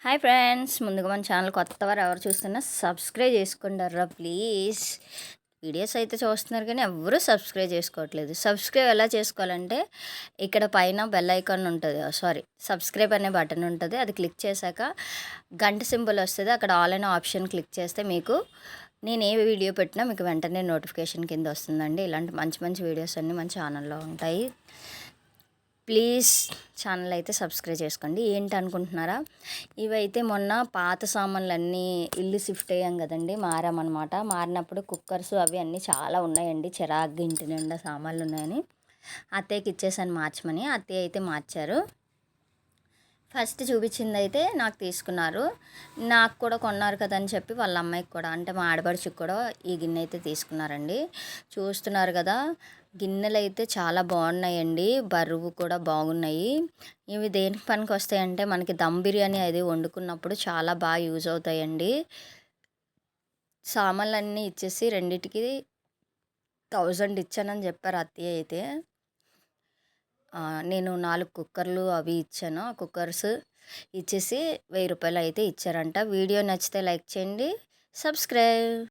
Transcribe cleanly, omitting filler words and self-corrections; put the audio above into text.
Hi friends, ముందుగా మన channel కొత్తవారు ఎవరు చూస్తున్నా సబ్స్క్రైబ్ చేసుకుంటారా ప్లీజ్. వీడియోస్ అయితే చూస్తున్నారు కానీ ఎవరు సబ్స్క్రైబ్ చేసుకోవట్లేదు. సబ్స్క్రైబ్ ఎలా చేసుకోవాలంటే ఇక్కడ పైన బెల్ ఐకాన్ ఉంటుంది, సబ్స్క్రైబ్ అనే బటన్ ఉంటుంది. అది క్లిక్ చేశాక గంట సింబల్ వస్తుంది. అక్కడ ఆల్ అనే ఆప్షన్ క్లిక్ చేస్తే మీకు నేను ఏ వీడియో పెట్టినా మీకు వెంటనే నోటిఫికేషన్ కింద వస్తుందండి. ఇలాంటి మంచి మంచి వీడియోస్ అన్నీ మన ఛానల్లో ఉంటాయి. ప్లీజ్ ఛానల్ అయితే సబ్స్క్రైబ్ చేసుకోండి. ఏంటి అనుకుంటున్నారా, ఇవైతే మొన్న పాత సామాన్లు అన్నీ ఇల్లు షిఫ్ట్ అయ్యాం కదండి, మారామన్నమాట. మారినప్పుడు కుక్కర్స్ అవి అన్నీ చాలా ఉన్నాయండి, చిరాగ్గా ఇంటి నిండా సామాన్లు ఉన్నాయని అత్తయ్యకి ఇచ్చేసాను మార్చమని. అత్తయ్య అయితే మార్చారు. ఫస్ట్ చూపించింది అయితే నాకు తీసుకున్నారు. నాకు కూడా కొన్నారు కదా అని చెప్పి వాళ్ళ అమ్మాయికి కూడా, అంటే మా ఆడపడుచుకి కూడా ఈ గిన్నె అయితే తీసుకున్నారండి. చూస్తున్నారు కదా, గిన్నెలు అయితే చాలా బాగున్నాయండి, బరువు కూడా బాగున్నాయి. ఇవి దేనికి పనికి వస్తాయంటే మనకి దమ్ బిర్యానీ అది వండుకున్నప్పుడు చాలా బాగా యూజ్ అవుతాయండి. సామాన్లన్నీ ఇచ్చేసి రెండిటికి 1000 ఇచ్చానని చెప్పారు అత్తయ్య అయితే. నేను 4 కుక్కర్లు అవి ఇచ్చాను. ఆ కుక్కర్స్ ఇచ్చేసి 1000 రూపాయలు అయితే ఇచ్చారంట. వీడియో నచ్చితే లైక్ చేయండి, సబ్స్క్రైబ్.